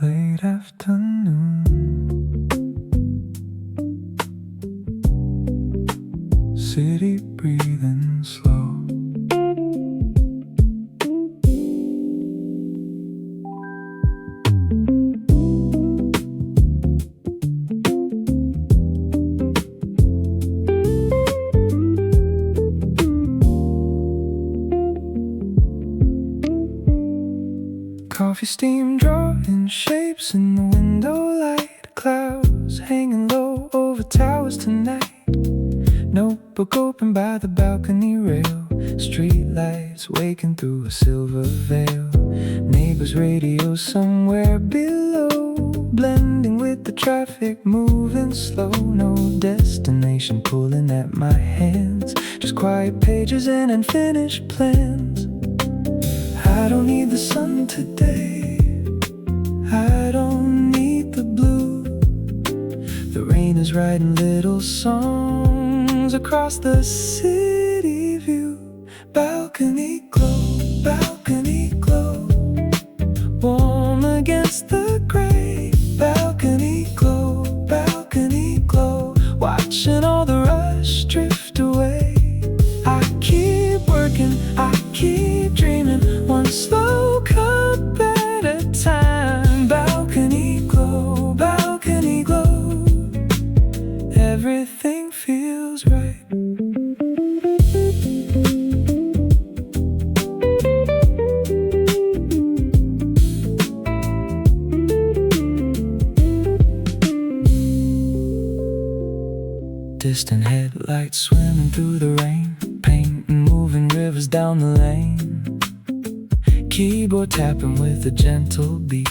late afternoon. City breathing slow. Coffee steam drawing shapes in the window light. Clouds hanging low over towers tonight. Notebook open by the balcony rail. Street lights waking through a silver veil. Neighbor's radio somewhere below, blending with the traffic moving slow. No destination pulling at my hands, just quiet pages and unfinished plans. I don't need the sun today, I don't need the blue. The rain is writing little songs across the city view. Balcony glow, warm against the gray. Balcony glow, watching all the rush drift away. I keep working, I keep dreaming, one slow cup at a time. Balcony glow, everything feels right. Distant headlights swimming through the rain, painting moving rivers down the lane. Keyboard tapping with a gentle beat,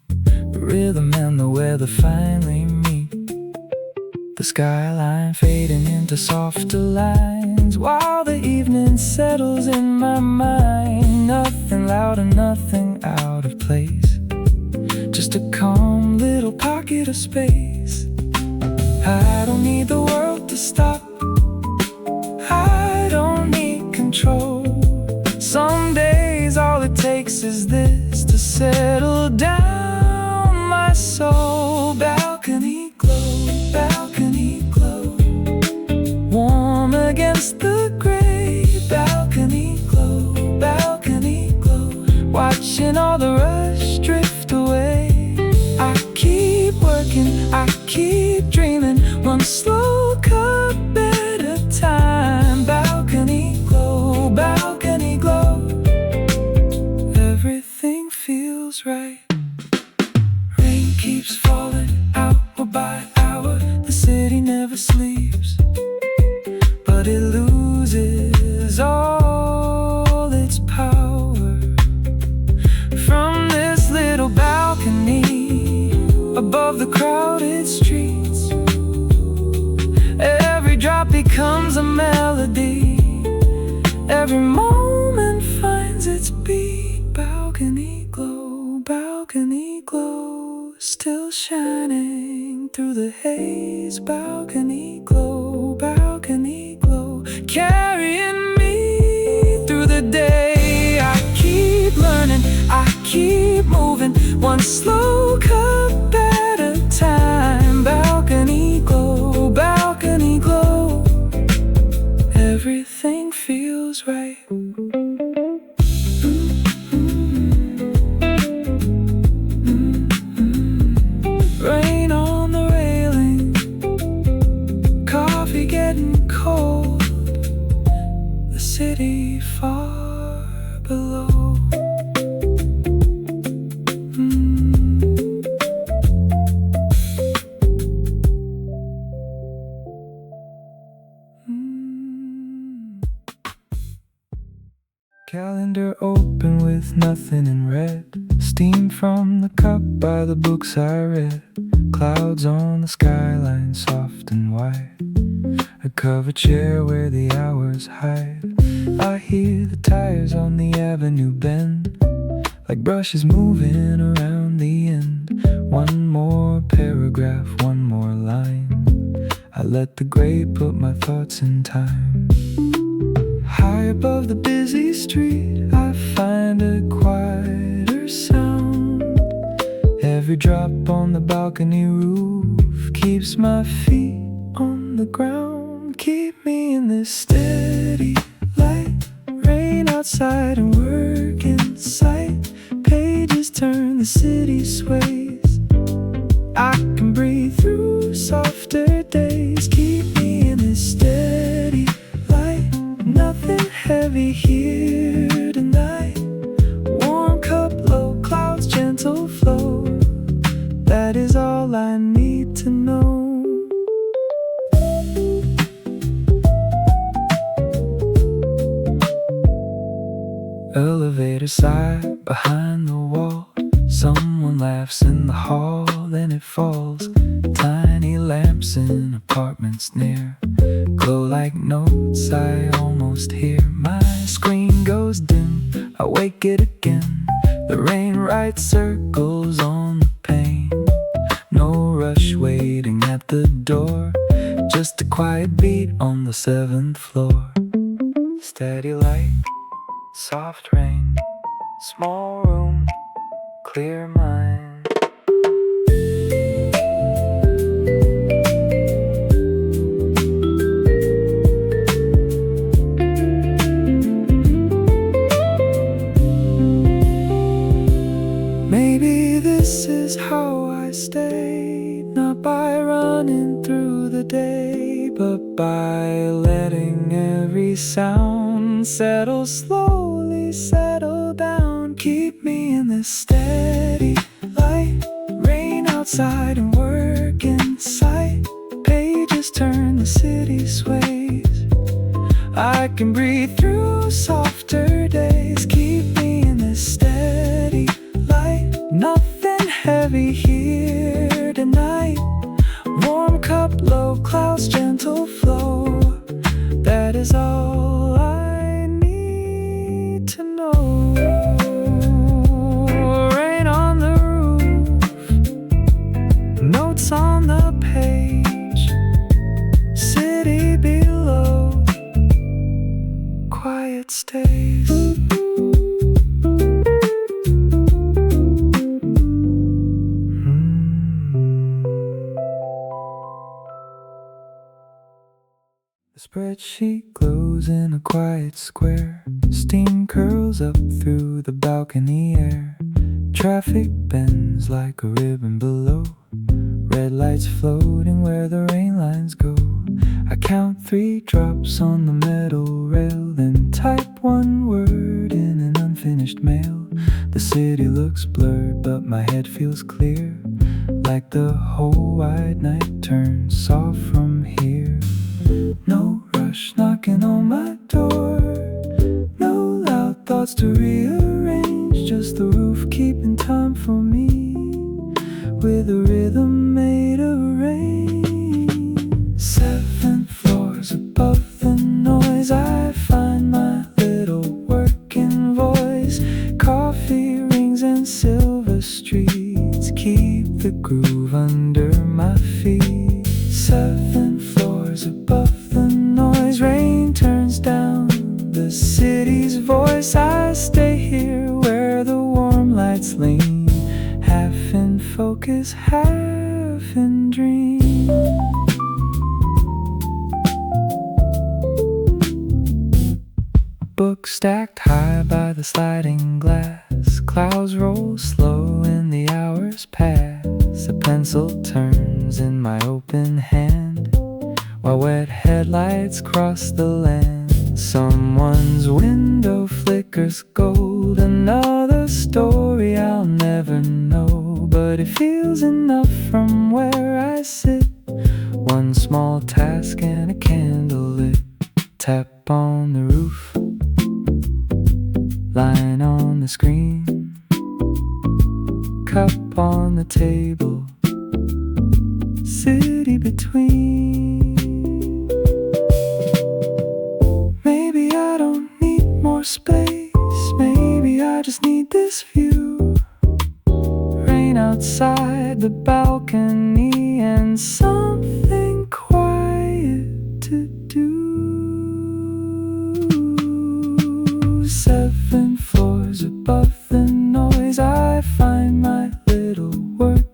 the rhythm and the weather finally meet. The skyline fading into softer lines, while the evening settles in my mind. Nothing loud and nothing out of place, just a calm little pocket of space. I don't need the world to stop, I don't need control. Some days all it takes is this to settle down my soul. Balcony glow, warm against the gray. Balcony glow, watching all the rush drift away. I keep working, I keep dreaming, one slow cup at a time. Balcony glow, everything feels right. Rain keeps falling hour by hour. The city never sleeps, but it loses all its power. From this little balcony above the crowded streets, every drop becomes a melody, every moment finds its beat. Balcony glow, still shining through the haze. Balcony glow, carrying me through the day. I keep learning, I keep moving, one slow cup at a time. Balcony glow, everything feels right. Rain on the railing, coffee getting cold, the city far below. Calendar open with nothing in red, steam from the cup by the books I read. Clouds on the skyline, soft and white, a covered chair where the hours hide. I hear the tires on the avenue bend, like brushes moving around the end. One more paragraph, one more line, I let the gray put my thoughts in time. High above the busy street, I find a quieter sound. Every drop on the balcony roof keeps my feet on the ground. Keep me in this steady light. Rain outside and work inside. Pages turn, the city sways. I can breathe through softer days. Keep me in this steady light. Nothing heavy here tonight. Warm cup, low clouds, gentle flow. That is all I need to know. Elevator side behind the wall. Someone laughs in the hall, then it falls. Tiny lamps in apartments near glow like notes I almost hear. My screen goes dim, I wake it again. The rain writes circles on the pane. No rush waiting at the door, just a quiet beat on the 7th floor. Steady light, soft rain, small room, clear mind. Maybe this is how I stay, not by running through the day, but by letting every sound settle slowly, settle down. Keep me in this steady light. Rain outside and work inside. Pages turn, the city sways. I can breathe through softer days. Keep me in this steady light. Nothing heavy here tonight. Warm cup, low clouds, gentle flow. That is all I need to know. Rain on the roof, notes on the page. City below, quiet stays. The spreadsheet glows in a quiet square. Steam curls up through the balcony air. Traffic bends like a ribbon below. Red lights floating where the rain lines go. I count 3 drops on the metal rail, then type 1 word in an unfinished mail. The city looks blurred, but my head feels clear, like the whole wide night turns soft from here. No rush knocking on my door, no loud thoughts to rearrange, just the roof keeping time for me, with a rhythm made of rain. 7 floors above the noise, I find my little working voice. Coffee rings and silver streets keep the groove under my feet. 7 floors above the noise, rain turns down the city's voice. I stay here where the warm lights lean, half in focus, half in dream. Book stacked high by the sliding glass. Clouds roll slow and the hours pass. A pencil turns in my open hand, while wet headlights cross the land. Someone's window flickers gold. Another story I'll never know, but it feels enough from where I sit. 1 small task and a candle lit. Tap on the roof, line on the screen, cup on the table, city between. Maybe I don't need more space, maybe I just need this view. Rain outside the balcony and something quiet to do. 7 floors above the noise, I find my little work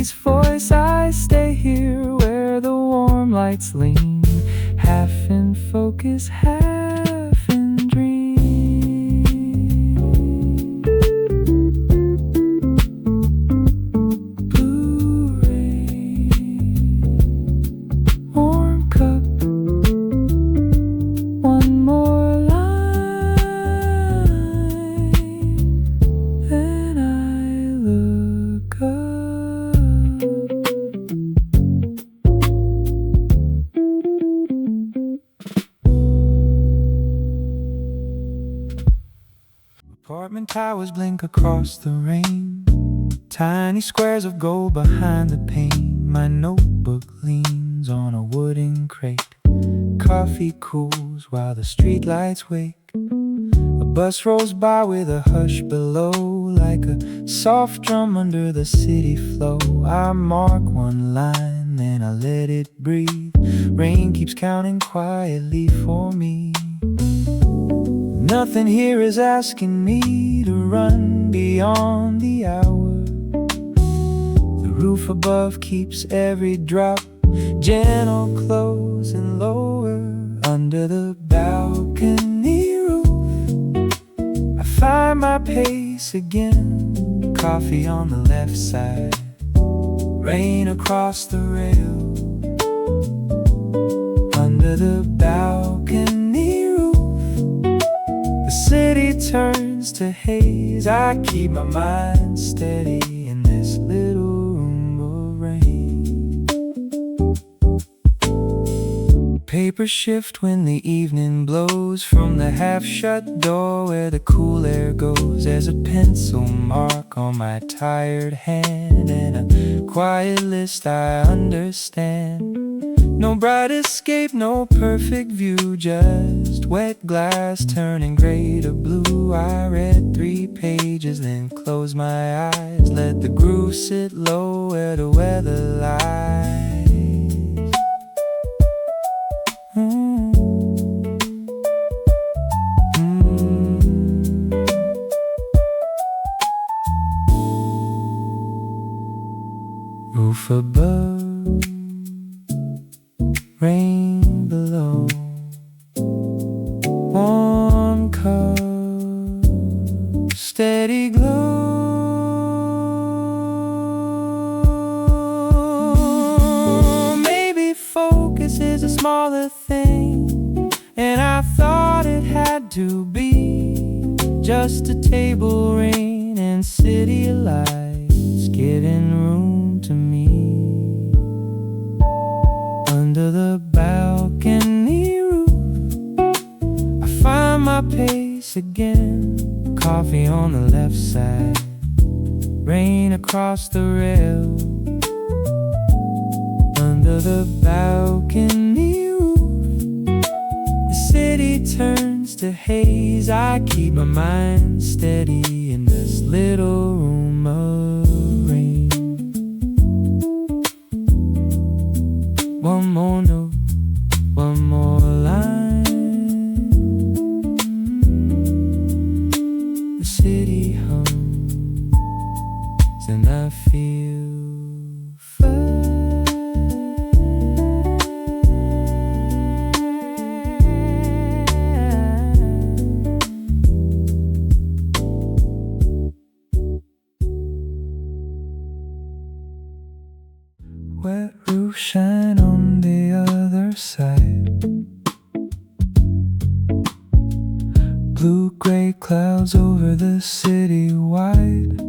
city's voice. I stay here where the warm lights lean, half in focus, half in dream. Blue rain, warm cup, one more line, then I look up. Apartment towers blink across the rain, tiny squares of gold behind the pane. My notebook leans on a wooden crate, coffee cools while the streetlights wake. A bus rolls by with a hush below, like a soft drum under the city flow. I mark one line, then I let it breathe. Rain keeps counting quietly for me. Nothing here is asking me to run beyond the hour. The roof above keeps every drop gentle, close and lower. Under the balcony roof, I find my pace again. Coffee on the left side, rain across the rail. Under the balcony roof, the city turns to haze. I keep my mind steady in this little room of rain. Papers shift when the evening blows from the half-shut door where the cool air goes. There's a pencil mark on my tired hand and a quiet list I understand. No bright escape, no perfect view, just wet glass turning gray to blue. I read 3 pages, then closed my eyes, let the groove sit low where the weather lies. Roof above, rain below, warm cup, steady glow. Maybe focus is a smaller thing, and I thought it had to be just a table, rain and city lights giving room to me. Under the balcony roof, I find my pace again. Coffee on the left side, rain across the rail. Under the balcony roof, the city turns to haze. I keep my mind steady in this little room of rain. One more note, one more line. The city hums and I feel fine. Wet roof shine on the other side. Blue-gray clouds over the city wide.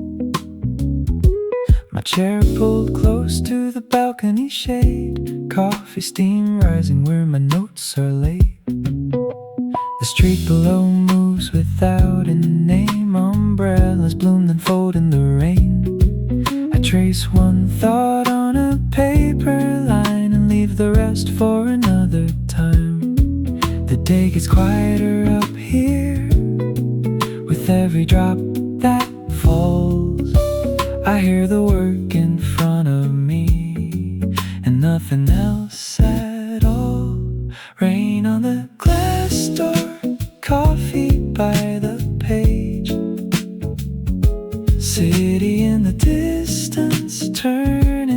My chair pulled close to the balcony shade. Coffee steam rising where my notes are laid. The street below moves without a name. Umbrellas bloom then fold in the rain. I trace one thought on a paper line and leave the rest for another time. The day gets quieter up here with every drop that falls. I hear the work in front of me and nothing else at all. Rain on the glass door, coffee by the page. City in the distance turning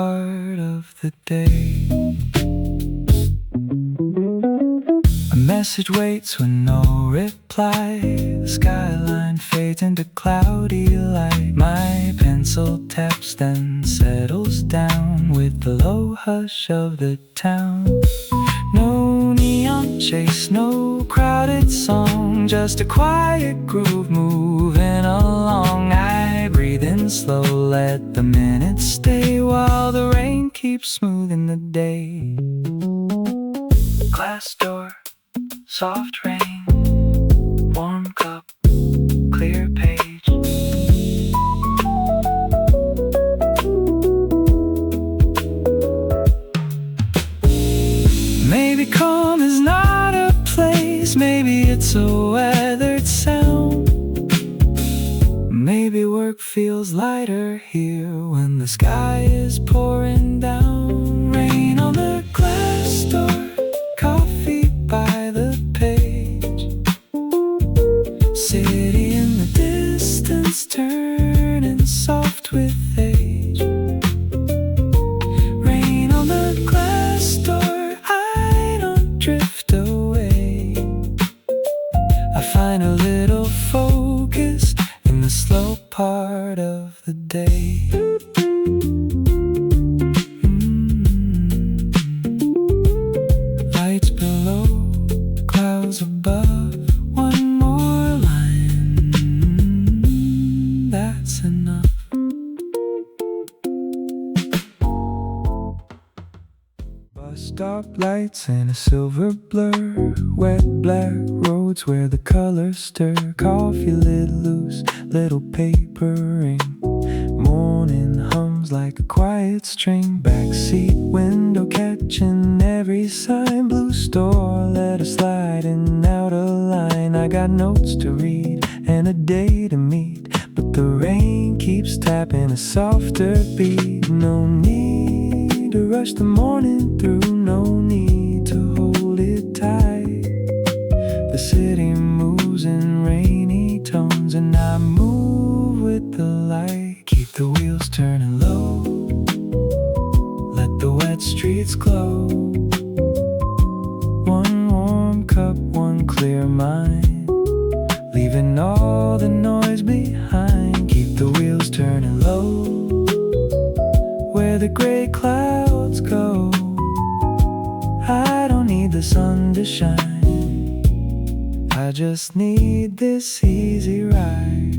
part of the day. A message waits with no reply. The skyline fades into cloudy light. My pencil taps then settles down with the low hush of the town. No neon chase, no crowded song, just a quiet groove moving along. I breathe in slow, let the minutes stay while the rain keeps smoothing the day. Glass door, soft rain, warm cup, clear page. Maybe calm is not a place, maybe it's a weathered sound. Maybe work feels lighter here when the sky is pouring down. Rain on the glass door, coffee by the page. City in the distance turning soft with age. Rain on the glass door, I don't drift away. I find a little focus in the slow part of the day. Lights below, clouds above, one more line, that's enough. Bus stop lights in a silver blur, wet black roads where the colors stir. Coffee lid loose, little papering. Morning hums like a quiet string. Backseat window catching every sign. Blue store letter sliding out of line. I got notes to read and a day to meet, but the rain keeps tapping a softer beat. No need to rush the morning through, no need to hold it tight. The city moves in rainy tones and I move with the light. Keep the wheels turning low, let the wet streets glow. One warm cup, one clear mind, leaving all the noise behind. Keep the wheels turning low, where the gray clouds go. I don't need the sun to shine, I just need this easy ride.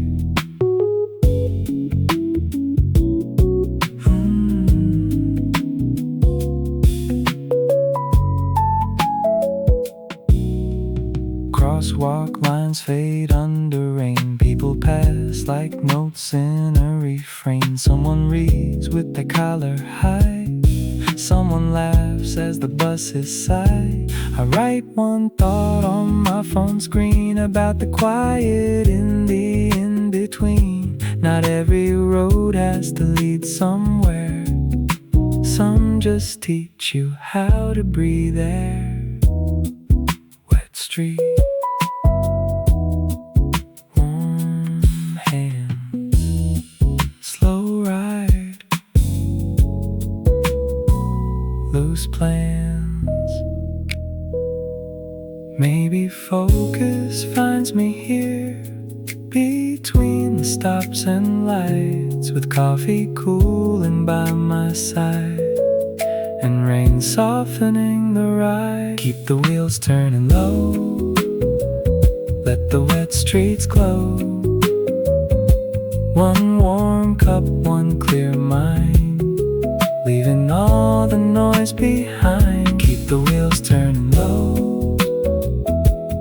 Crosswalk lines fade under rain. People pass like notes in a refrain. Someone reads with their collar high, someone laughs as the buses sigh. I write one thought on my phone screen about the quiet in the in-between. Not every road has to lead somewhere, some just teach you how to breathe air. Wet street, warm hands, slow ride, loose plans. Maybe focus finds me here, between the stops and lights, with coffee cooling by my side and rain softening the ride. Keep the wheels turning low, let the wet streets glow. One warm cup, one clear mind, leaving all the noise behind. Keep the wheels turning low,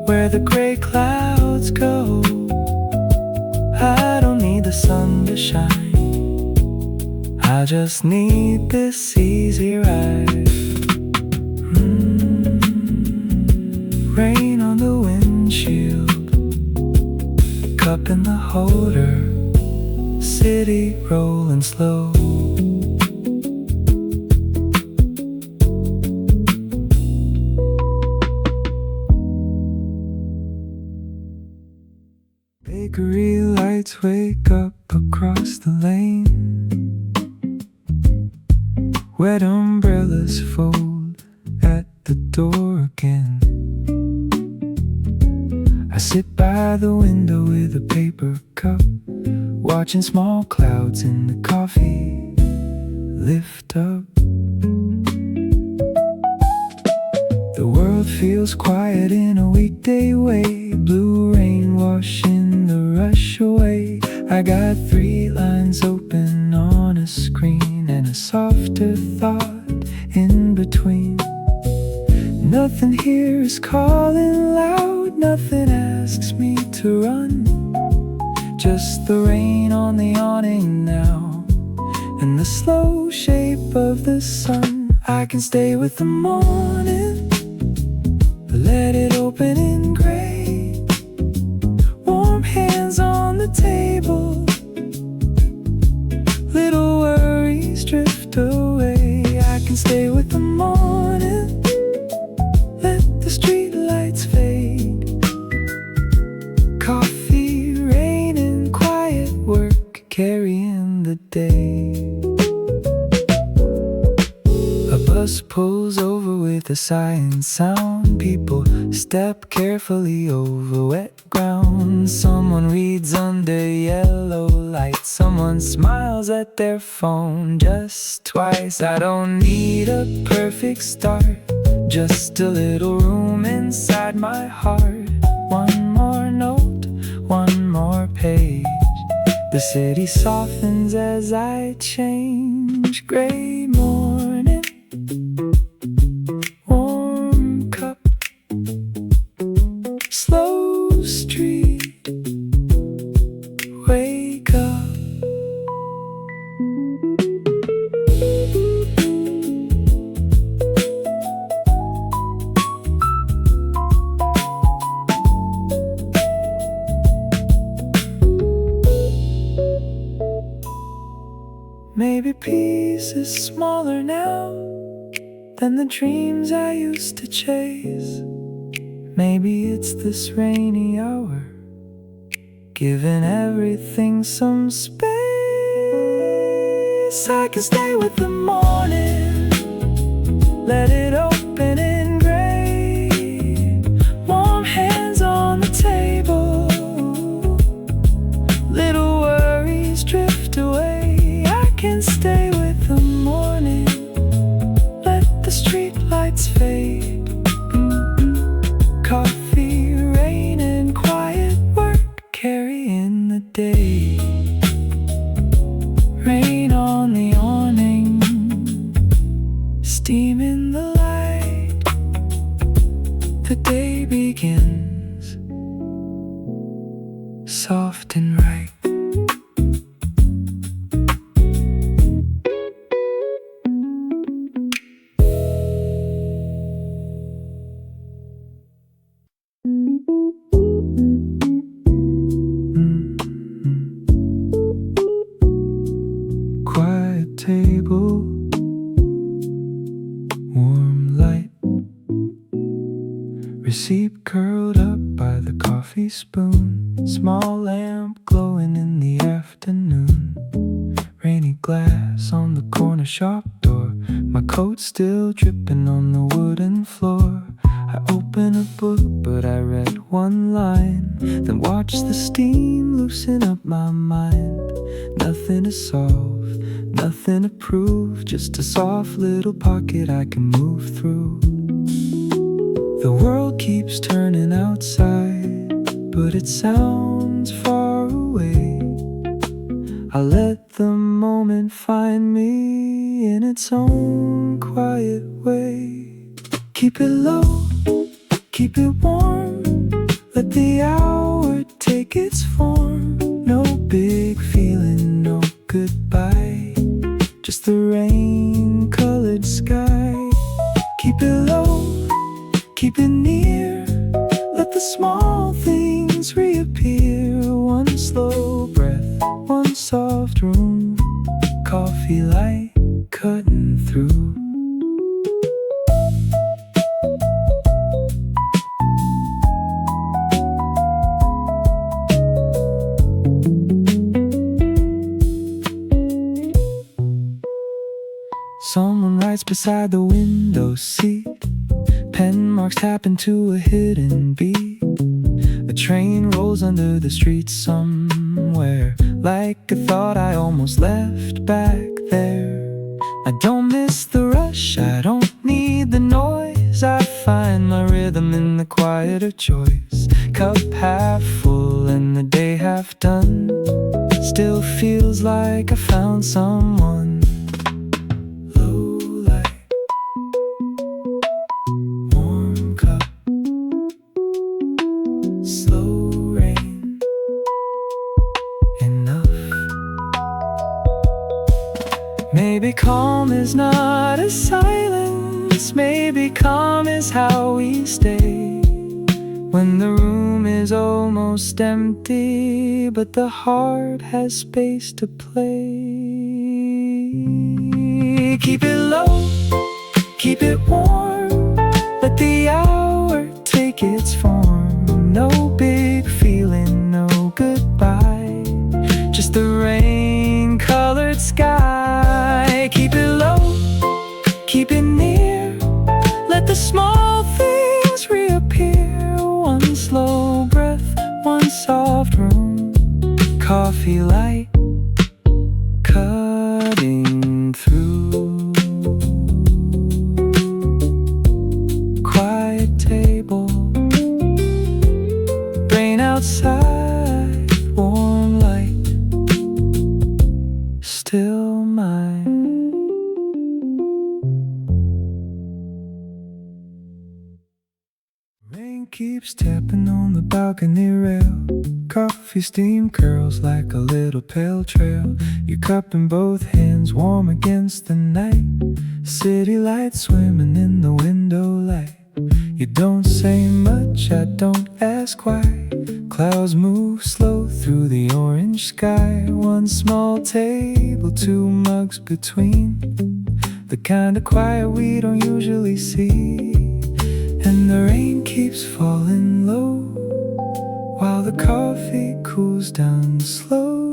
where the gray clouds go. I don't need the sun to shine, I just need this easy ride. Rain on the windshield, cup in the holder, city rolling slow. Bakery lights wake up across the lane. Wet umbrellas fold at the door again. I sit by the window with a paper cup, watching small clouds in the coffee lift up. The world feels quiet in a weekday way, blue rain washing the rush away. I got 3 lines open on a screen and a softer thought in between. Nothing here is calling loud, nothing asks me to run. Just the rain on the awning now, and the slow shape of the sun. I can stay with the morning, let it open in gray. Warm hands on the table, little worries drift away. I can stay with the morning, let the street lights fade. Coffee, rain, and quiet work carrying the day. A bus pulls over with a sighing sound. People step carefully over wet ground. Someone reads under yellow lights. Someone smiles at their phone just twice. I don't need a perfect start, just a little room inside my heart. One more note, one more page. The city softens as I change. Gray morning, warm cup, slow street, wake up. Maybe peace is smaller now than the dreams I used to chase. Maybe it's this rainy hour, giving everything some space. I can stay with the morning, let it open in gray. Warm hands on the table, little worries drift away. I can stay with the morning, let the street lights fade. Coffee, rain, and quiet work carrying the day. Rain on the awning, steam in the light. The day begins, soft and right. Quiet table, warm light, receipt curled up by the coffee spoon, small lamp glowing in the afternoon, rainy glass on the corner shop door, my coat still dripping on the wooden floor. I open a book but I read one line, then watch the steam loosen up my mind. Nothing to solve, nothing to prove, just a soft little pocket I can move through. The world keeps turning outside, but it sounds far away. I let the moment find me in its own quiet way. Keep it low, keep it warm, let the hour take its form. No big feeling, no goodbye, just the rain-colored sky. Keep it low, keep it near, let the small things reappear. One slow breath, one soft room, coffee light cutting through. Someone someone writes beside the window seat. Pen marks tap into a hidden beat. A train rolls under the street somewhere, like a thought I almost left back there. I don't miss the rush, I don't need the noise. I find my rhythm in the quieter choice. Cup half full and the day half done. Still feels like I found someone. Low light, warm cup, slow rain, enough. Maybe calm is not a silence. Maybe calm is how we stay when the room is almost empty, but the heart has space to play. Keep it low, keep it warm. Let the hour take its form. No big feeling, no goodbye, just the rain-colored sky. Keep it low, keep it near. Let the small things reappear. One slow breath, one soft room. Coffee light cutting through. Quiet table, rain outside, warm light, still mine. Rain keeps tapping on the balcony rail. Coffee steam curls like a little pale trail. Your cup in both hands, warm against the night. City lights swimming in the window light. You don't say much, I don't ask why. Clouds move slow through the orange sky. One small table, two mugs between. The kind of quiet we don't usually see. And the rain keeps falling low while the coffee cools down slow.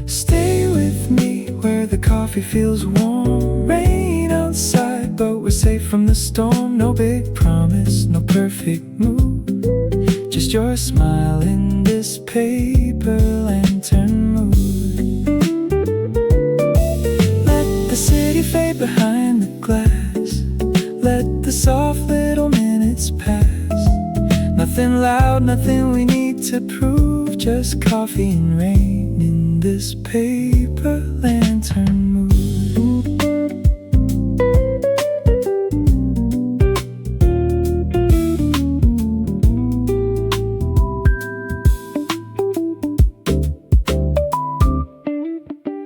Stay with me where the coffee feels warm. Rain outside, but we're safe from the storm. No big promise, no perfect move, just your smile in this paper lantern mood. Let the city fade behind the glass. Let the soft little minutes pass. Nothing loud, nothing we need to prove, just coffee and rain in this paper lantern mood.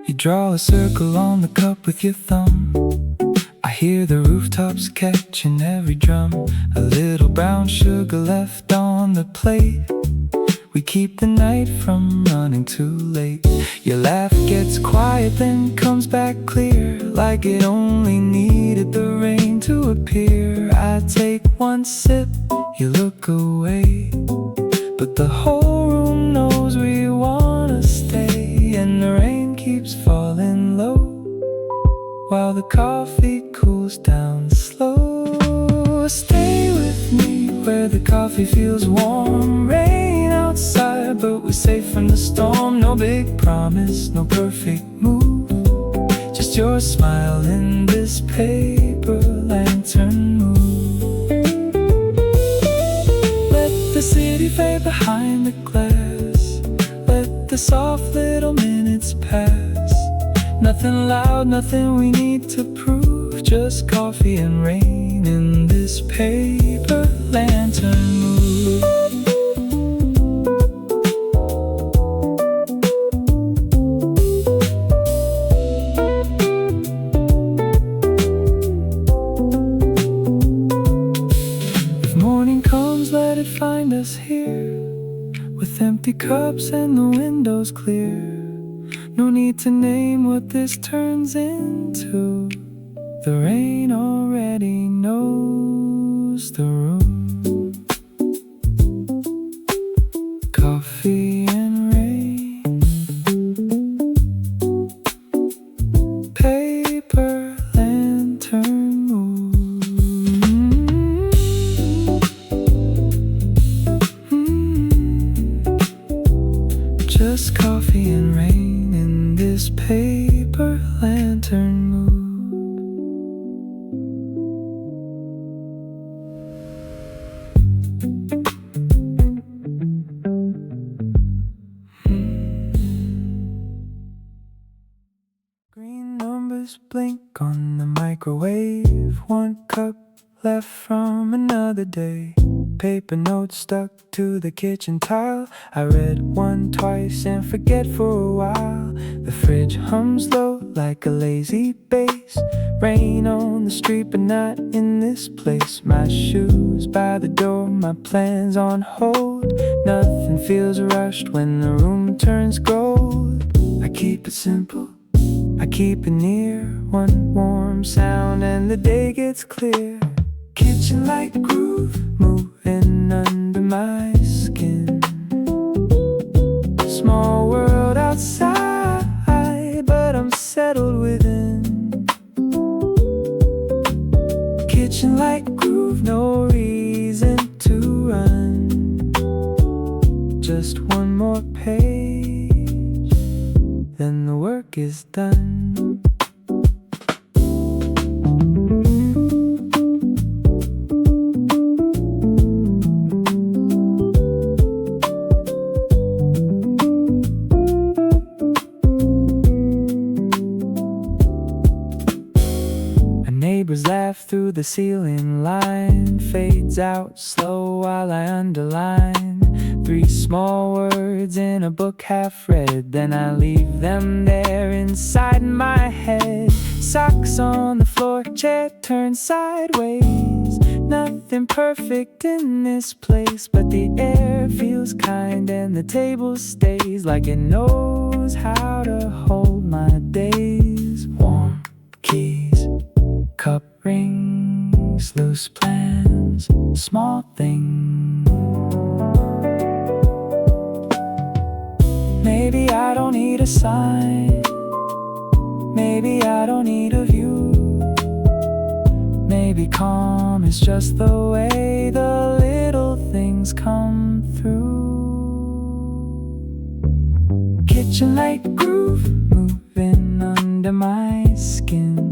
You draw a circle on the cup with your thumb. I hear the rooftops catching every drum. A little brown sugar left on the plate. We keep the night from running too late. Your laugh gets quiet, then comes back clear, like it only needed the rain to appear. I take one sip, you look away, but the whole room knows we wanna stay. And the rain keeps falling low while the coffee cools down slow. Stay with me where the coffee feels warm. Rain outside, but we're safe from the storm. No big promise, no perfect move, just your smile in this paper lantern mood. Let the city fade behind the glass. Let the soft little minutes pass. Nothing loud, nothing we need to prove, just coffee and rain in this paper lantern mood. If morning comes, let it find us here, with empty cups and the windows clear. No need to name what this turns into. The rain already knows the room. Coffee and rain, paper lantern. leave, one cup left from another day. Paper notes stuck to the kitchen tile. I read one twice and forget for a while. The fridge hums low like a lazy bass. Rain on the street but not in this place. My shoes by the door, my plans on hold. Nothing feels rushed when the room turns gold. I keep it simple, I keep it near. One warm sound and the day gets clear. Kitchen like groove, moving under my skin. Small world outside, but I'm settled within. Kitchen like groove, no reason to run. Just one more page, then the work is done. Neighbors laugh through the ceiling line, fades out slow while I underline 3 small words in a book half read. Then I leave them there inside my head. Socks on the floor, chair turned sideways. Nothing perfect in this place, but the air feels kind and the table stays like it knows how to hold my days. Warm keys, cup rings, loose plans, small things. Maybe I don't need a sign, maybe I don't need a view. Maybe calm is just the way the little things come through. Kitchen light groove, moving under my skin.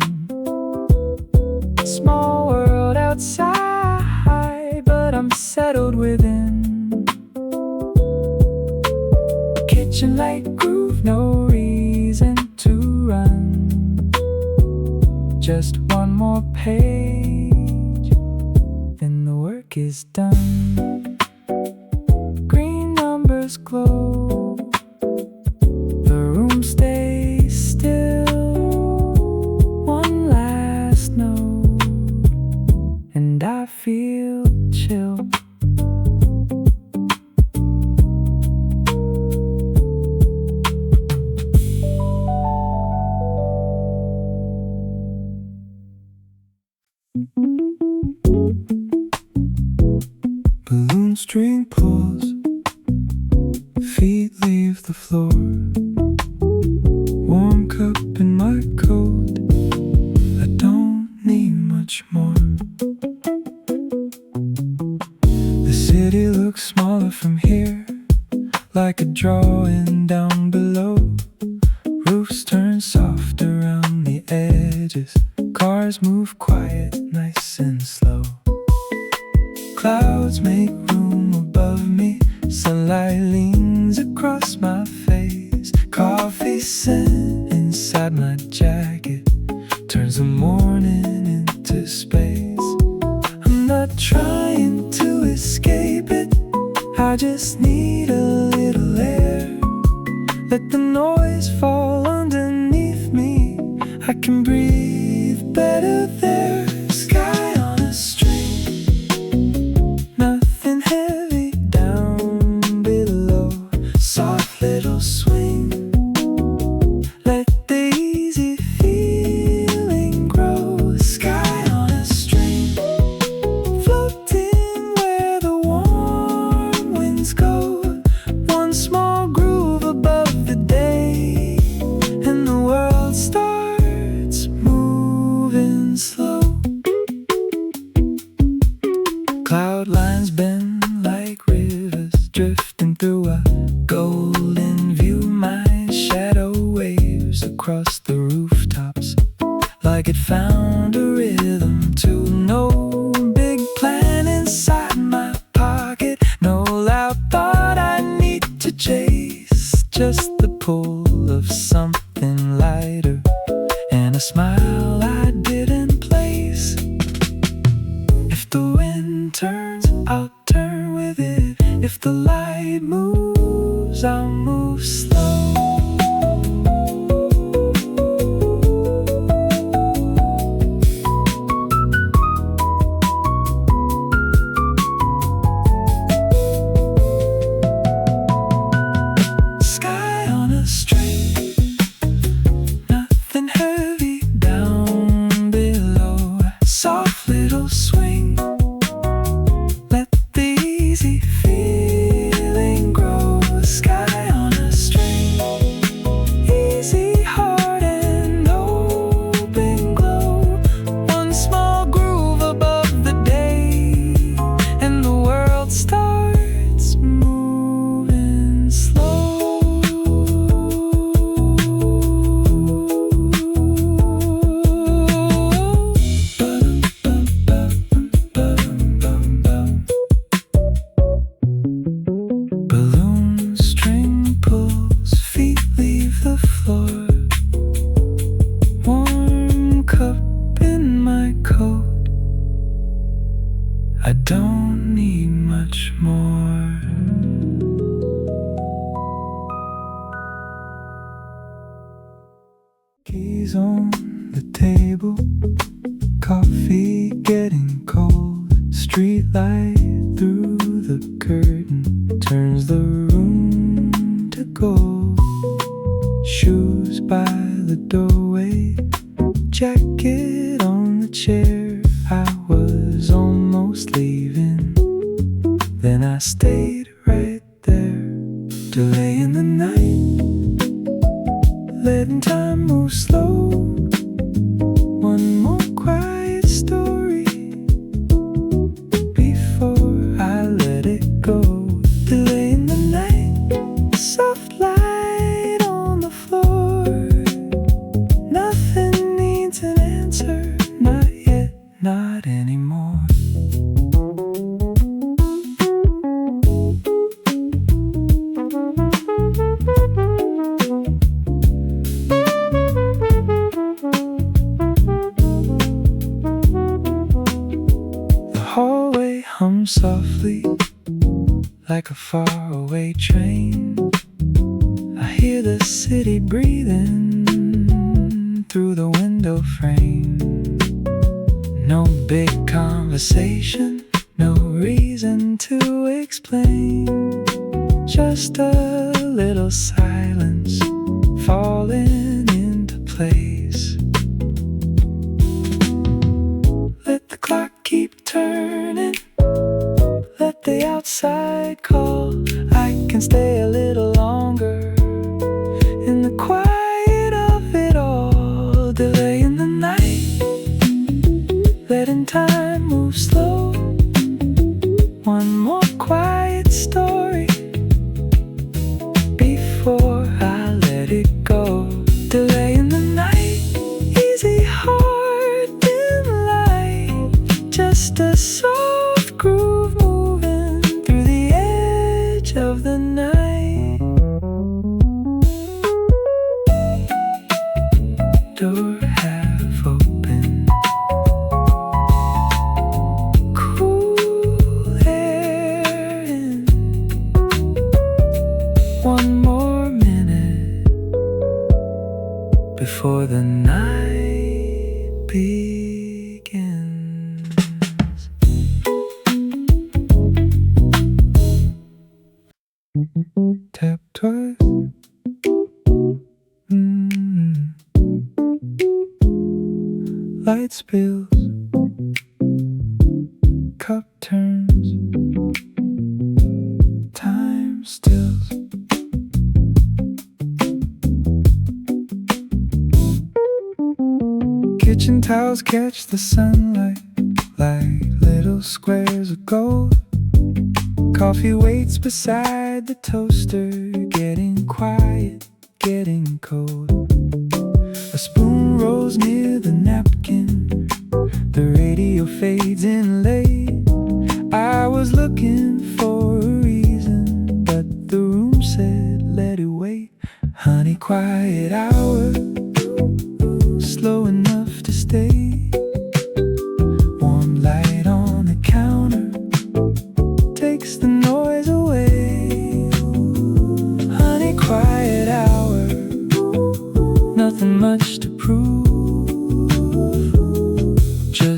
Small world outside, but I'm settled within. Kitchen light groove, no reason to run. Just one more page, then the work is done. Green numbers glow, the room stays still. One last note, and I feel chill. Balloon string pulls, feet leave the floor. Warm cup in my coat, I don't need much more. The city looks smaller from here, like a drawing down below. Roofs turn soft around the edges. Cars move quiet, nice and slow. Clouds make room above me. Sunlight leans across my face. Coffee scent inside my jacket turns the morning into space. I'm not trying to escape it, I just need a little air. Let the noise fall underneath me, I can breathe better there. Sky on a string, nothing heavy down below. Soft little swing, let the easy feeling grow. Sky on a string, floating where the warm winds go. One small groove above the day, and the world starts moving slow. Cloud lines bend like rivers, drifting through a golden view. My shadow waves across the rooftops, like it found a rhythm too. No big plan inside my pocket, no loud thought I need to chase. Just the pull of something lighter, and a smile I didn't place. sun turns, I'll turn with it. If the light moves, I'll move slow. Sky on a string, nothing heavy down below. Soft little swing, let the easy feeling grow. Sky on a string, easy heart and open glow. One small groove above the day, and the world starts moving slow. Balloon string pulls, feet leave the floor. Warm cup in my coat, I don't need much more. Keys on the table, coffee getting cold. Street light through the curtain turns the room to gold. Shoes by the doorway, jacket on the chair. I was almost leaving, then I stayed right there, delaying the night, letting time move slow. One more quiet story before I let it go. Delaying the night, soft light on the floor. Nothing needs an answer, not yet, not anymore. The hallway hums softly like a faraway train. I hear the city breathing through the window frame. No big conversation, no reason to explain. Just a little silence falling into place. Let the clock keep turning, let the outside call. I can stay a little longer in the quiet of it all. Delaying the night, letting time move slow. One more quiet story before I let it go. Delaying the night, easy heart, dim light. Just a soft groove moving through the edge of the night. Door half open, cool air in. One more minute before the night begins. Tap twice. Light spills, cup turns, time stills. Kitchen towels catch the sunlight like little squares of gold. Coffee waits beside the toaster, getting quiet, getting cold. A spoon rolls near the napkin, the radio fades in late. I was looking for a reason, but the room said let it wait. Honey, quiet hour, slow enough to stay. Warm light on the counter,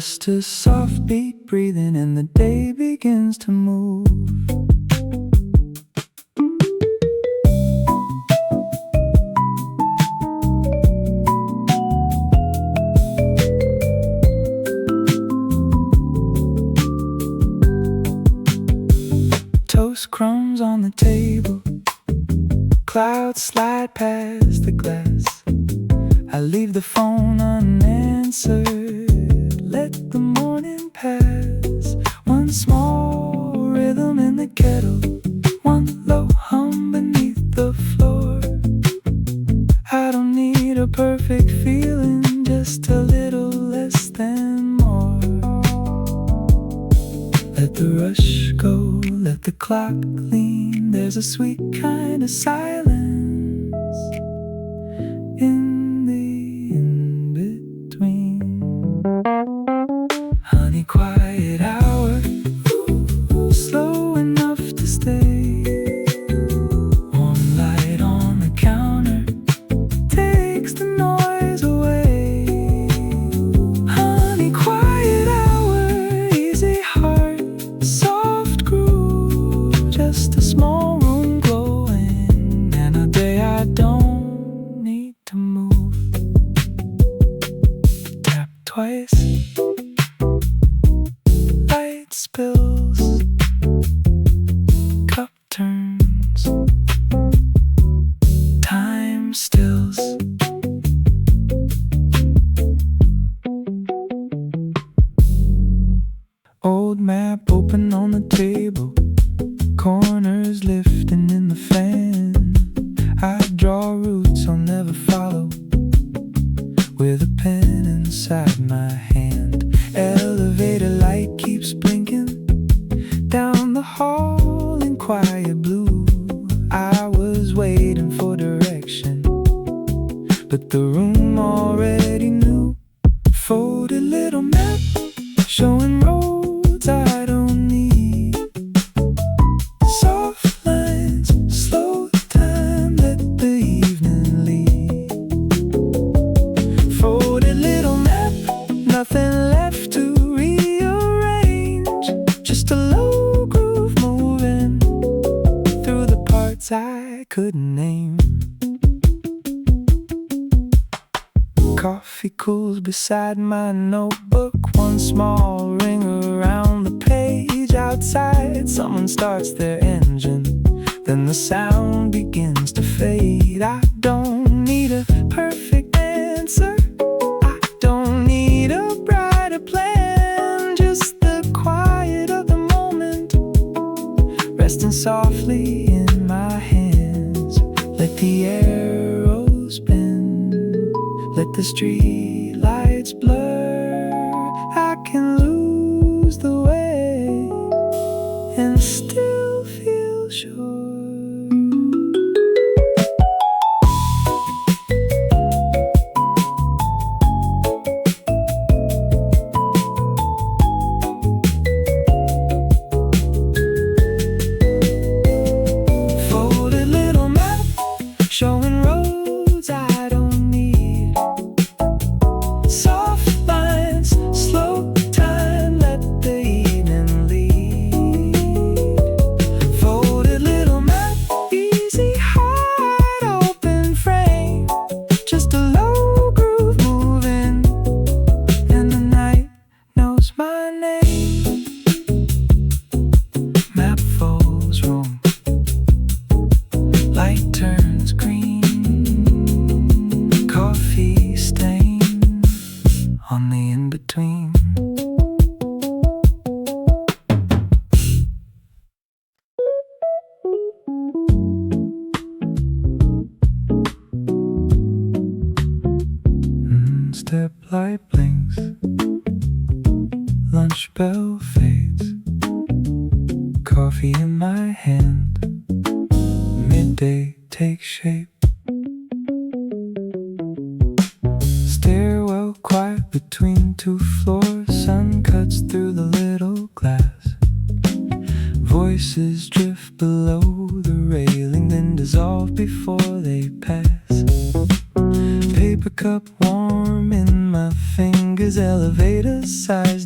Just a soft beat breathing and the day begins to move. Toast crumbs on the table, clouds slide past the glass. I leave the phone unanswered, let the morning pass. One small rhythm in the kettle, one low hum beneath the floor. I don't need a perfect feeling, just a little less than more. Let the rush go, let the clock lean. There's a sweet kind of silence in the in-between. Honey, quiet hour, slow enough to stay. Warm light on the counter takes the noise away. Honey, quiet hour, easy heart, soft groove, just a small room glowing, and a day I don't need to move. Tap twice, light spills, cup turns, time stills. Old map open on the table, corners lifting in the fan. I draw routes I'll never follow, with a pen inside my hand. Elevator light keeps blinking down the hall in quiet blue. I was waiting for direction, but the room already knew. Folded little map showing roads I don't need. Soft lines, slow time, let the evening lead. Folded little map, nothing left to rearrange. Just a low groove moving through the parts I couldn't name. Coffee cools beside my notebook, one small ring around the page. Outside, someone starts their engine, then the sound begins to fade. I don't need a perfect answer, I don't need a brighter plan, just the quiet of the moment resting softly in my hands. Let the arrows bend, let the street lights blur. I can lose the way and still feel sure. Folded little map showing roads I don't need. Soft lines, slow time, let the evening lead. Folded little map, easy heart, open frame, just a low groove moving, and the night knows my name. Map folds wrong, light turns green, coffee stain on the in-between. Step light blinks, lunch bell fades, coffee in my hand, midday takes shape. Stairwell quiet between two floors, sun cuts through the little glass. Voices drift below the railing, then dissolve before they pass. Paper cup warm in my fingers, elevator size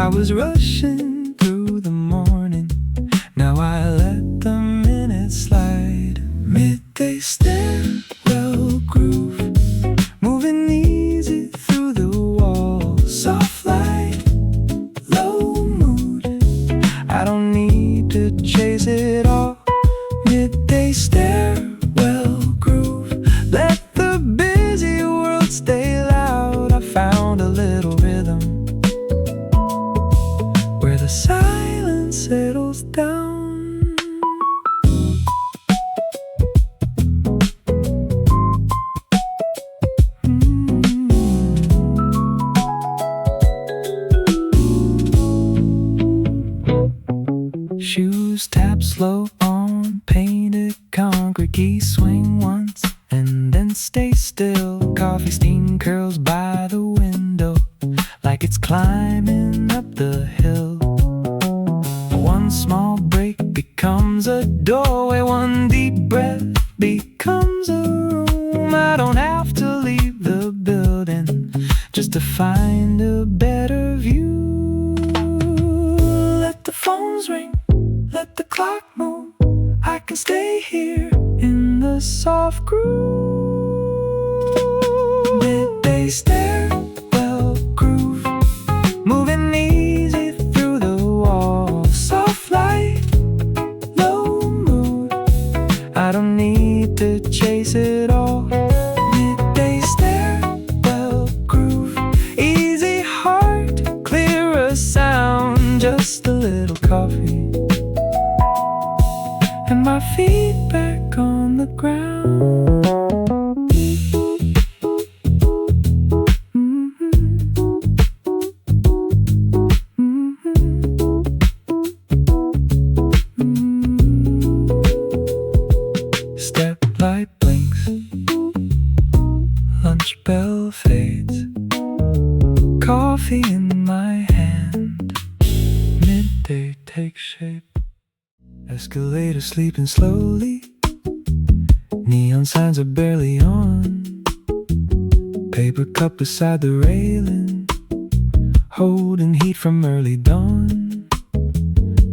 I was rushing through the morning, now I let the minutes slide. Midday stairwell groove, moving easy through the walls. Soft light, low mood, I don't need to chase it all. Midday stairwell groove, let the busy world stay loud. I found a little rhythm where the silence settles down. Shoes tap slow on painted concrete. Keys swing once and then stay still. Coffee steam curls by the window like it's climbing up the hill. One small break becomes a doorway, one deep breath becomes a room. I don't have to leave the building just to find a better view. Let the phones ring, let the clock move, I can stay here in the soft groove. Midday stairwell groove, moving easy through the walls. Soft light, low mood, I don't need to chase it all. Midday stairwell groove, easy heart, clearer sound. Just a little coffee and my feet back on the ground. Step light blinks, lunch bell fades, coffee in my hand. Midday takes shape, escalator sleeping slowly, neon signs are barely on. Paper cup beside the railing, holding heat from early dawn.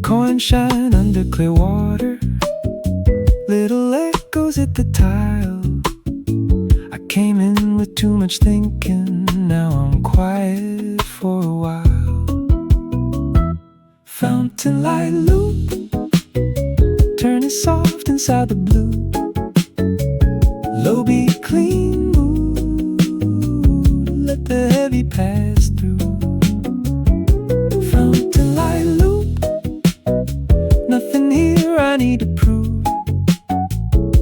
Coin shine under clear water, little echoes hit the tile. I came in with too much thinking, now I'm quiet for a while. Fountain light loop, turning soft inside the blue. Low beat clean mood, let the heavy pass through. Fountain light loop, nothing here I need to prove.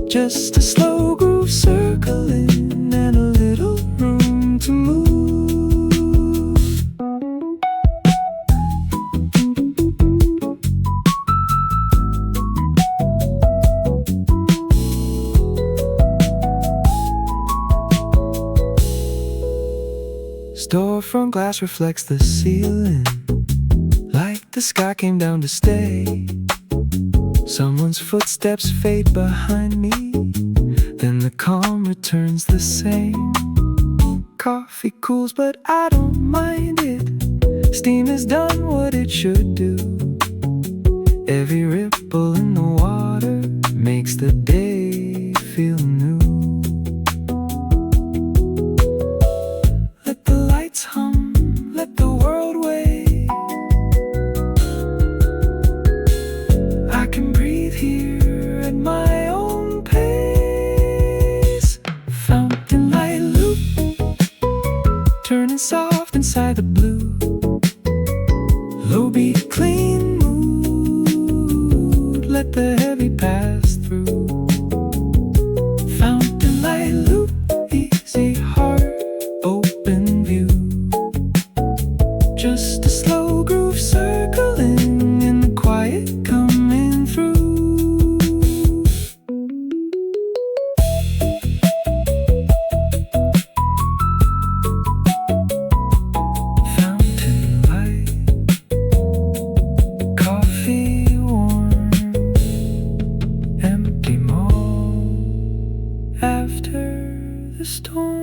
Just a slow groove circling and a little room to move. Storefront glass reflects the ceiling, like the sky came down to stay. Someone's footsteps fade behind me, then the calm returns the same. Coffee cools but I don't mind it, steam has done what it should do. Every ripple in the water makes the day feel new. Let the lights hum, let the world wait, I can breathe here at my own pace. Fountain light loop, turning soft inside the blue. Low beat clean mood, let the heavy pass through. Fountain light loop, easy heart, open view. Just a slow groove circling in the quiet coming through. Fountain light, coffee warm, empty mall after the storm.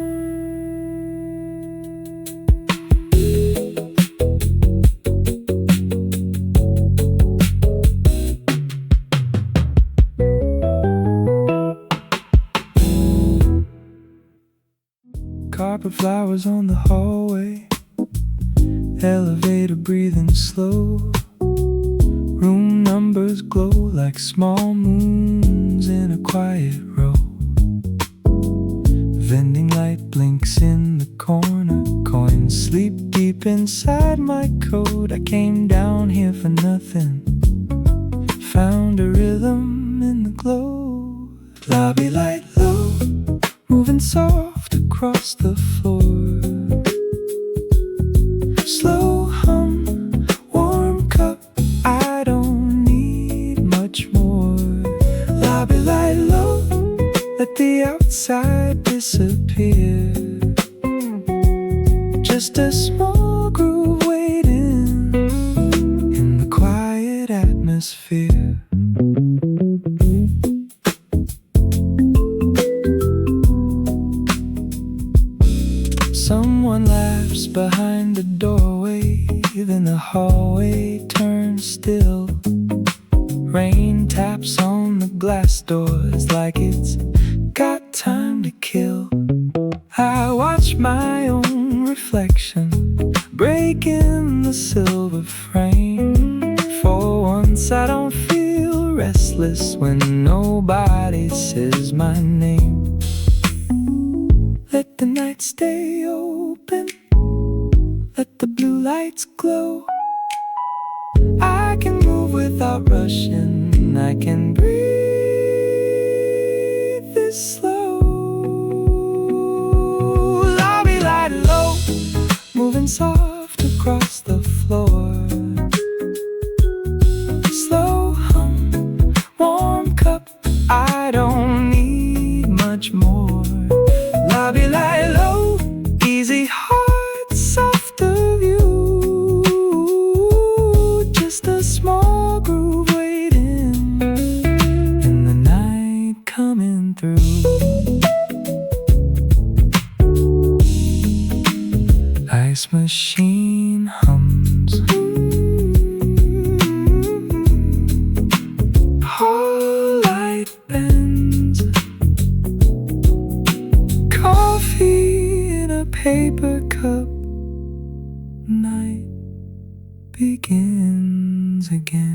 flowers on the hallway, elevator breathing slow. Room numbers glow like small moons in a quiet row. Vending light blinks in the corner, coins sleep deep inside my coat. I came down here for nothing, found a rhythm in the glow. Lobby light low, moving soft across the floor. Slow hum, warm cup, I don't need much more. Lobby light low, let the outside disappear. Just a small groove waiting in the quiet atmosphere. Someone laughs behind the doorway, then the hallway turns still. Rain taps on the glass doors like it's got time to kill. I watch my own reflection breaking the silver frame. For once I don't feel restless when nobody says my name. Let the night stay open, let the blue lights glow. I can move without rushing, I can breathe this slow. Lobby light low, moving soft across the floor. Slow hum, warm cup, I don't need much more. Lobby light low, easy heart, softer view. Just a small groove waiting, and the night coming through. Ice machine hums, hall light bends. Coffee in a paper cup, night begins again.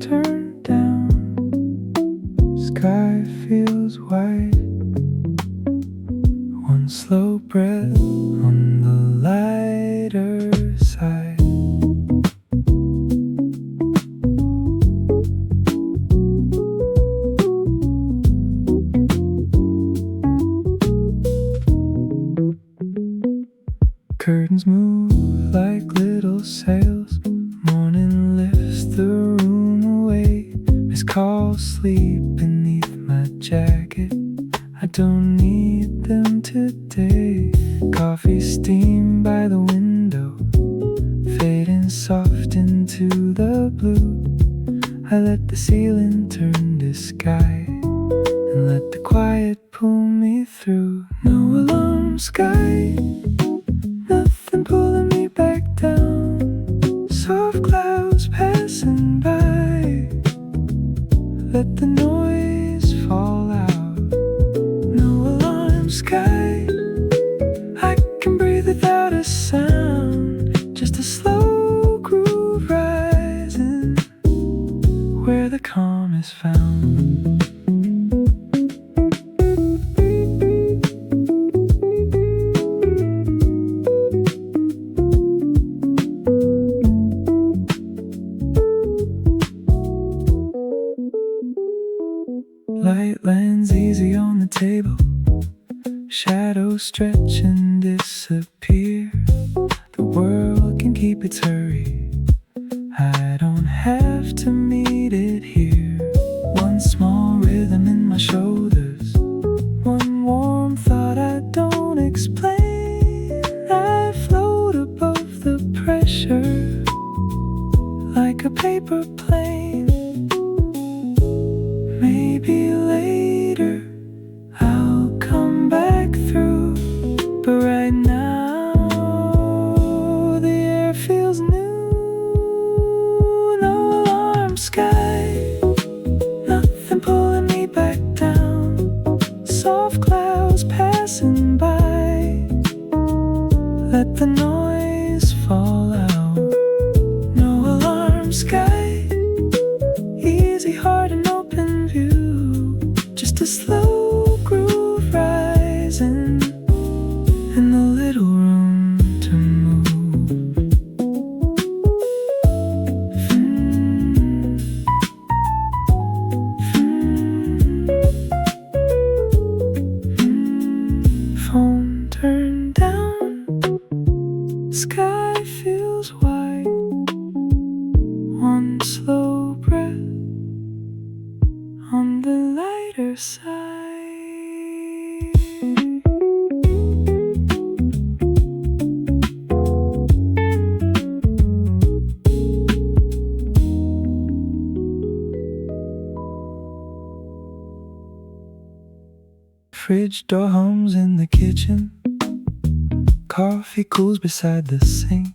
Turn down, sky feels white. One slow breath on the lighter side. Curtains move like little sails. Morning lifts the room away. Missed calls sleep beneath my jacket. I don't need them today. Coffee steam by the window, fading soft into the blue. I let the ceiling turn to sky and let the quiet pull me through. No alarm sky, nothing pulling me back down. Soft clouds passing by, let the noise fall out. No alarm sky, I can breathe without a sound. Just a slow groove rising where the calm is found. Light lands easy on the table, shadows stretch and disappear. The world can keep its hurry, I don't have to meet it here. One small rhythm in my shoulders, one warm thought I don't explain. I float above the pressure like a paper plane. Maybe later I'll come back through, but right now the air feels new. cozy heart and open view. Just a slow groove rising and a little room to move. Phone turned down, sky feels white. One slow breath on the lighter side. Fridge door hums in the kitchen. Coffee cools beside the sink.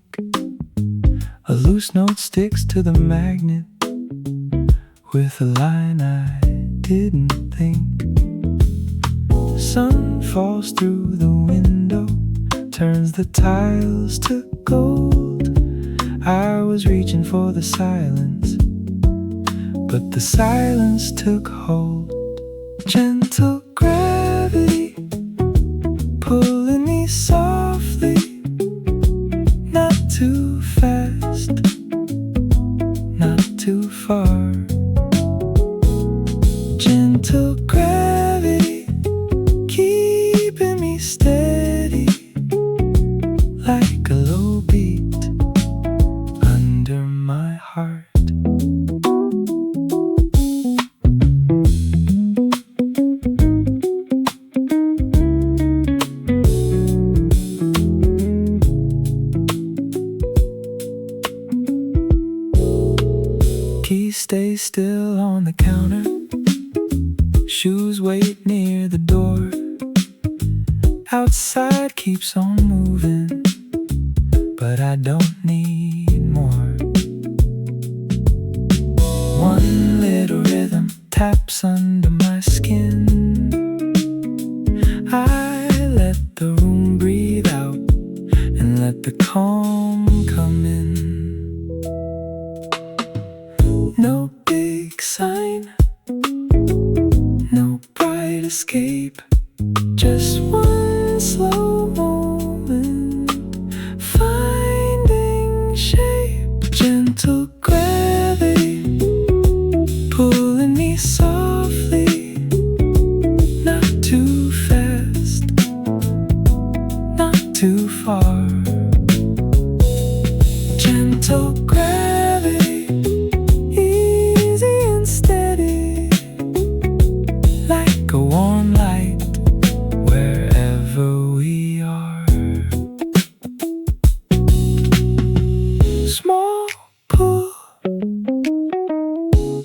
A loose note sticks to the magnet with a line I didn't think. Sun falls through the window, turns the tiles to gold. I was reaching for the silence, but the silence took hold. Gentle gravity pulling me softly, not too fast, not too far. Gentle gravity keeping me steady, like a low beat under my heart. Key stays still on the counter. Shoes wait near the door. Outside keeps on moving, but I don't need more. One little rhythm taps under my skin. I let the room breathe out and let the calm come in. No big sign, no bright escape, just one slow moment, finding shape. Gentle gravity pulling me softly, not too fast, not too far. Gentle gravity, easy and steady, like a warm light wherever we are. Small pull,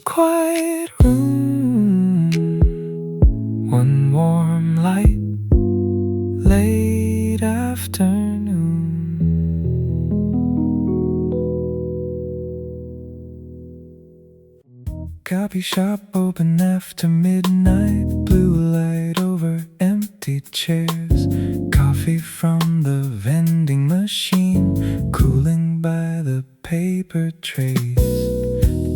quiet room, one warm light, late afternoon. Coffee shop open after midnight, blue light over empty chairs. Coffee from the vending machine, cooling by the paper trays.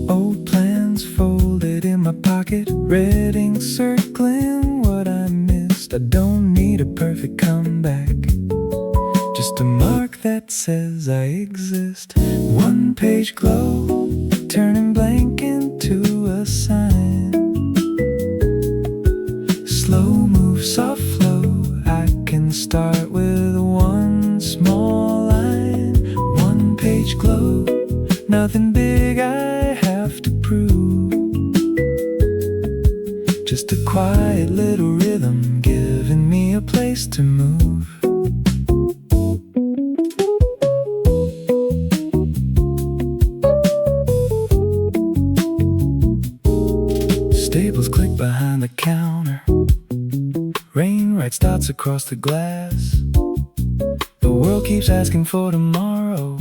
Old plans folded in my pocket, red ink circling what I missed. I don't need a perfect comeback, just a mark that says I exist. One page glow, turning blank into a sign. Slow move, soft flow, I can start with one small line. One page glow, nothing big I have to prove, just a quiet little rhythm giving me a place to move. Staples click behind the counter. Rain writes dots across the glass. The world keeps asking for tomorrow,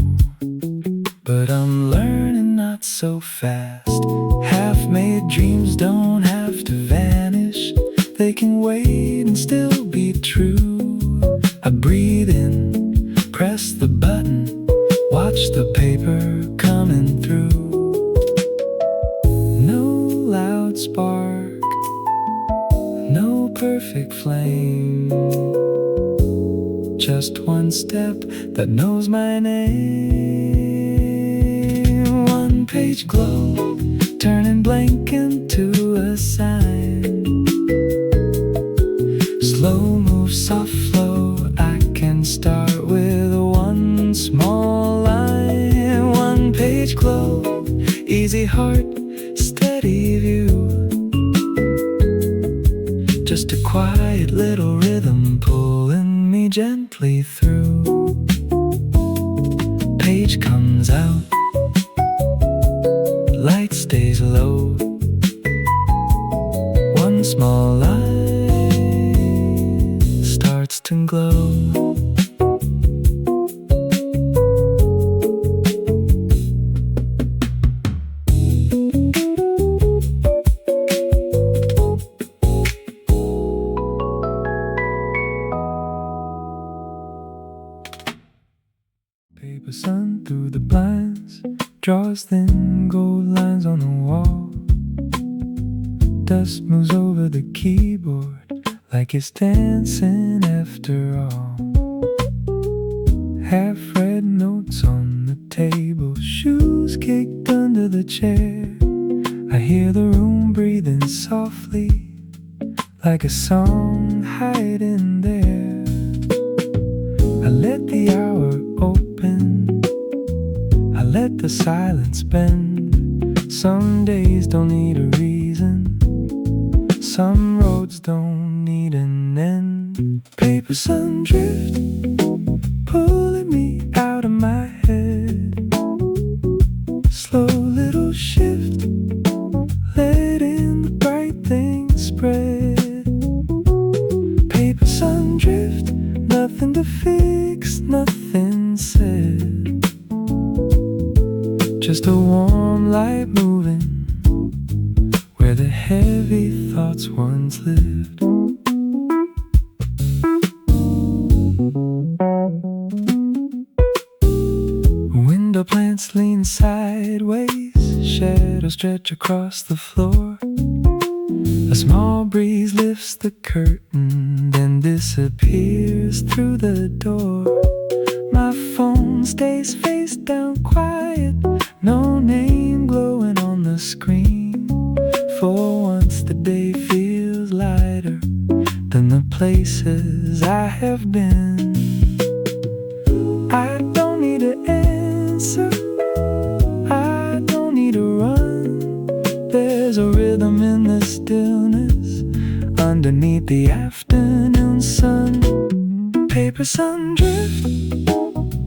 but I'm learning not so fast. Half-made dreams don't have to vanish, they can wait and still be true. I breathe in, press the button, watch the paper coming through. No would spark. No perfect flame, just one step that knows my name. One page glow, turning blank into a sign. Slow move, soft flow, I can start with one small line. One page glow, easy heart, steady view. Just a quiet little rhythm pulling me gently through. Page comes out, light stays low. One small line starts to glow. Paper sun through the blinds draws thin gold lines on the wall. Dust moves over the keyboard like it's dancing after all. Half-read notes on the table, shoes kicked under the chair. I hear the room breathing softly like a song hiding there. I let the hour open, I let the silence bend. Some days don't need a reason, some roads don't need an end. Paper sun drift, pulling me out of my head. Slow little shift, letting the bright things spread. Paper sun drift, nothing to fix, nothing said. Just a warm light moving where the heavy thoughts once lived. Window plants lean sideways, shadows stretch across the floor. A small breeze lifts the curtain, then disappears through the door. My phone stays face down quiet, no name glowing on the screen. For once the day feels lighter than the places I have been. I don't need an answer, I don't need a run. There's a rhythm in the stillness underneath the afternoon sun. Paper sun drift,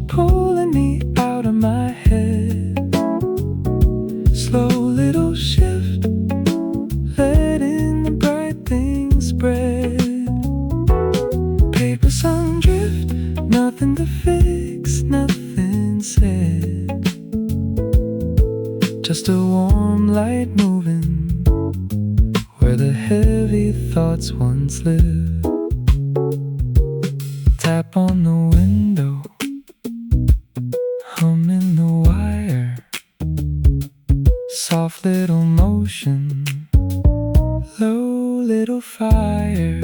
pulling me out of my head. Slow little shift, letting the bright things spread. Paper sun drift, nothing to fix, nothing said. Just a warm light moving where the heavy thoughts once lived. Tap on the window, humming the wire. Soft little motion, low little fire.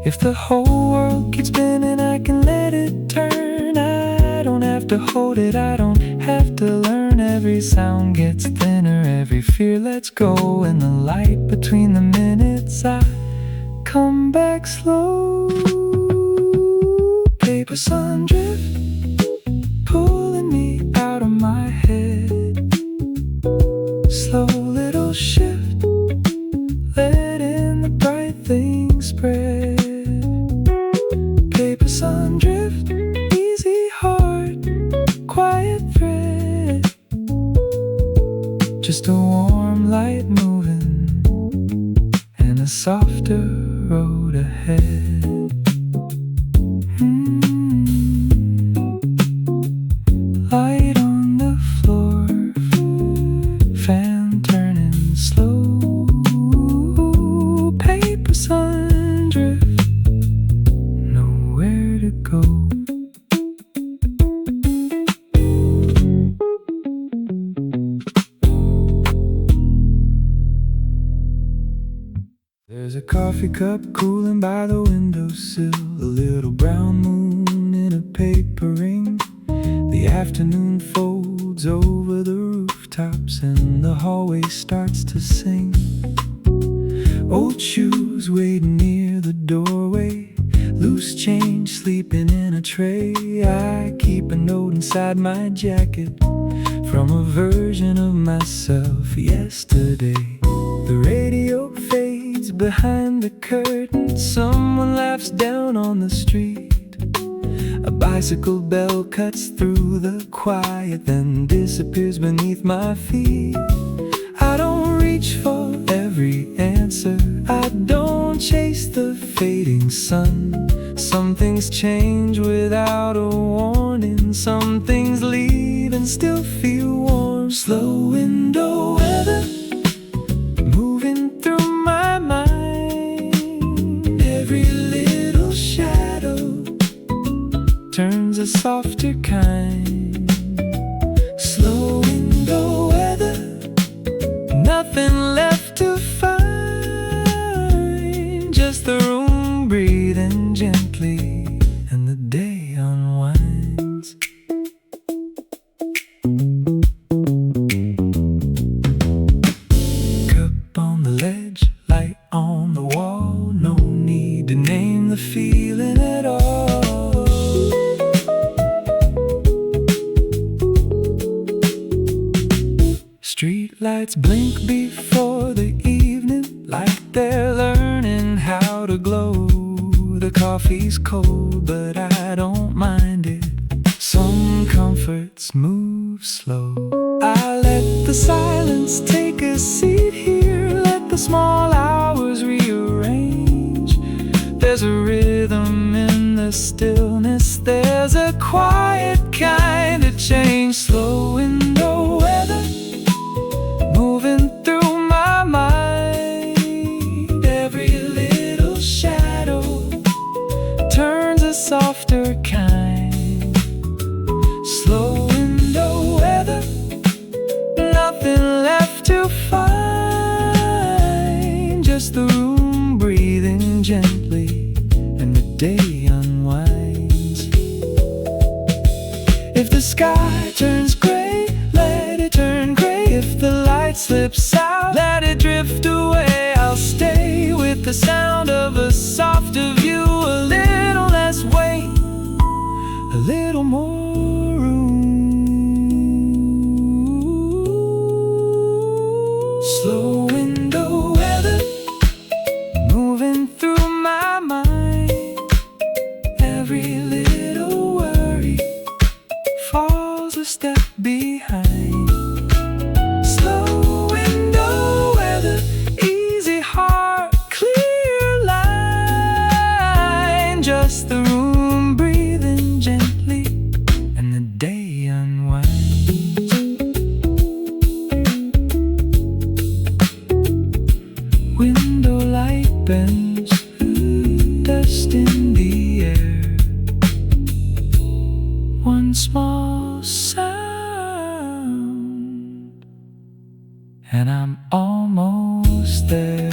If the whole world keeps spinning, I can let it turn. I don't have to hold it, I don't have to learn. Every sound gets thinner, every fear lets go. In the light between the minutes, I come back slow. Paper sun drift, pulling me out of my head. Slow little shift, letting the bright things spread. Paper sun drift, easy heart, quiet thread. Just a warm light moving and a softer road ahead. Light on the floor, fan turning slow. Paper sun drift, nowhere to go. There's a coffee cup cooling by the windowsill, a little brown moon in a paper ring. The afternoon folds over the rooftops and the hallway starts to sing. Old shoes waiting near the doorway, loose change sleeping in a tray. I keep a note inside my jacket from a version of myself yesterday. The radio fades behind the curtain, someone laughs down on the street. A bicycle bell cuts through the quiet, then disappears beneath my feet. I don't reach for every answer, I don't chase the fading sun. Some things change without a warning, some things leave and still feel warm. Slow window weather moving through my mind. Every little shadow turns a softer kind. Slow window weather, nothing left to find, just the room breathing gently and the day unwinds. Cup on the ledge, light on the wall, no need to name the feeling at all. Street lights blink before the evening, like they're learning how to glow. The coffee's cold, but I don't mind it. Some comforts move slow. I let the silence take a seat here, let the small hours rearrange. There's a rhythm in the stillness, there's a quiet kind of change. Slow window weather moving through my mind. Every little shadow turns a softer kind. Slow window weather, nothing left to find, just the room breathing gently and the day unwinds. If the sky turns gray, let it turn gray. If the light slips out, let it drift away. I'll stay with the sound of a softer view, a little less weight, a little more room. Slow window weather moving through my mind. Every little worry falls a step behind. Slow window weather, easy heart, clear line, just the room breathing gently and the day unwinds. Window light bends, dust in the air. One small sound and I'm almost there.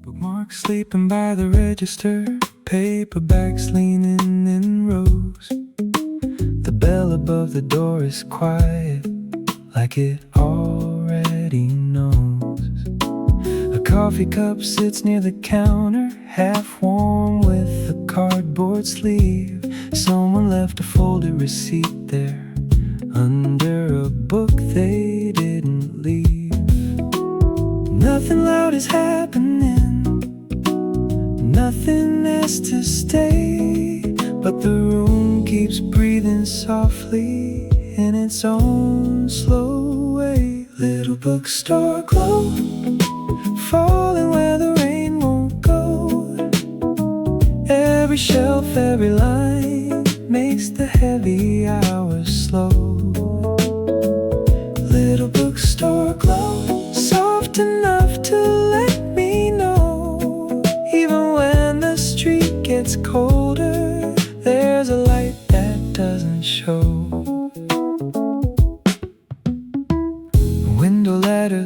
Bookmarks sleeping by the register, paperbacks leaning in rows. The bell above the door is quiet, like it already knows. A coffee cup sits near the counter, half warm with a cardboard sleeve. Someone left a folded receipt there, under a book they didn't leave. Nothing loud is happening, nothing has to stay, but the room keeps breathing softly in its own slow way. Little bookstore glow, falling where the rain won't go. Every shelf, every line makes the heavy hours slow. Little bookstore glow,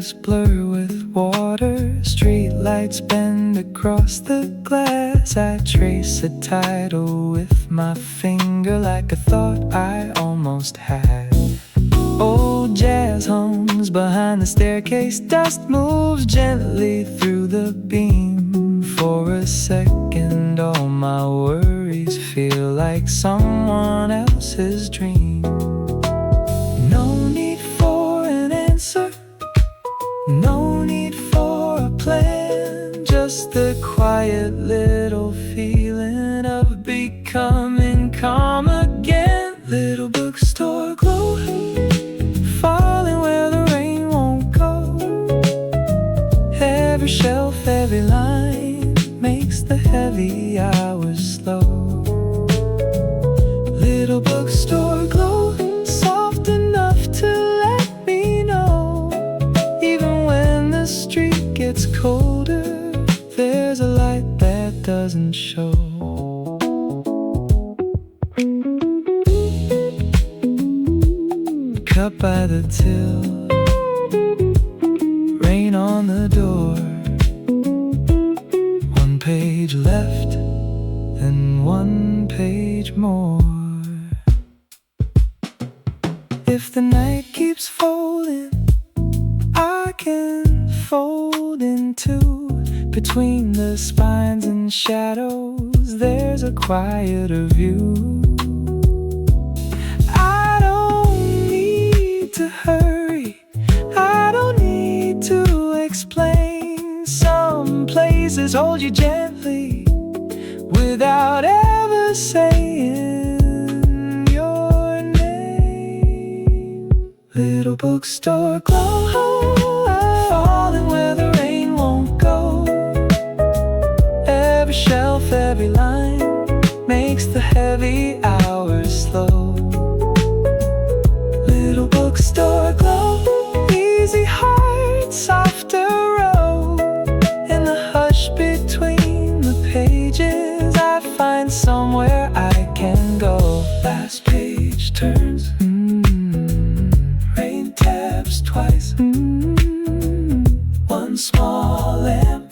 pages blur with water. Street lights bend across the glass. I trace a title with my finger, like a thought I almost had. Old jazz hums behind the staircase. Dust moves gently through the beam. For a second, all my worries feel like someone else's dream. No need for an answer, no need for a plan, just the quiet little feeling of becoming calm again. Little bookstore glow, falling where the rain won't go. Every shelf, every line makes the heavy hours slow. Little bookstore glow, soft enough to let me know, even when the street gets colder, there's a light that doesn't show. Cup by the till, rain on the door. One page left, then one page more. If the night keeps folding, I can fold in two. Between the spines and shadows, there's a quieter view. I don't need to hurry, I don't need to explain. Some places hold you gently without ever saying your name. Little bookstore glow, falling where the rain won't go. Every shelf, every line makes the heavy hours slow. Little bookstore glow, easy heart, softer road. In the hush between the pages, I find somewhere I can go. Last page turns, rain taps twice. One small lamp